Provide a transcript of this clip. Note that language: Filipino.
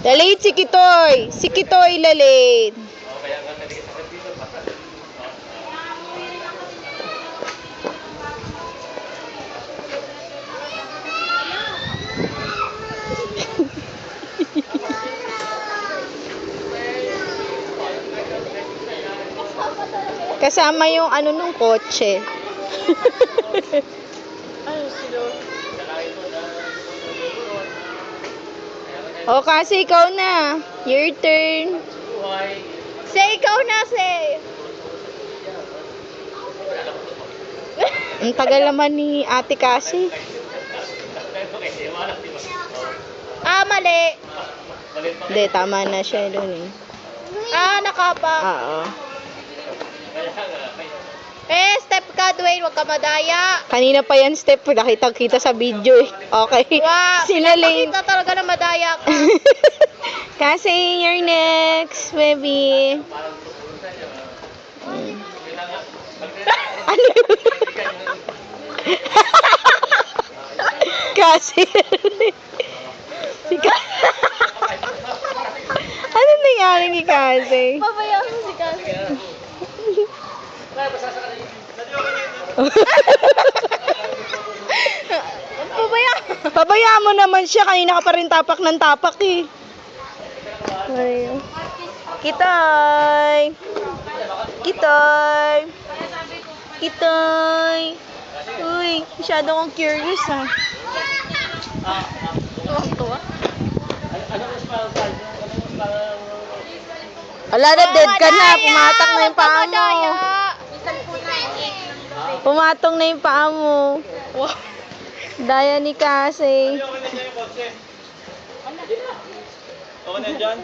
Lalit si Kitoy. Si Kitoy lalit. Kasama yung ano nung kotse. O kasi ikaw na. Your turn. Say ikaw na, say. Ang tagal naman ni Ate Kasi. Mali. Hindi, tama na siya dun eh. Nakapa. Oo. Step ka, Dwayne. Huwag ka madaya. Kanina pa yan, step. Nakita-kita sa video eh. Okay. Wow. Sinalin. Nakita talaga na madaya ka. Kasi you're next, baby. Ano yun? Kasi. Ano nangyari ni Kasi? Pabayaan mo si Kasi. Pabayaan mo naman siya. Kanina ka pa rin tapak ng tapak eh. Kitoy. Kitoy. Kitoy. Uy, masyado akong curious ha. Tuwang-tuwa. Wala na, dead ka na. Pumatak na yung paa mo. Pumatong na yung paa mo. Daya ni Kasi. Okay na dyan?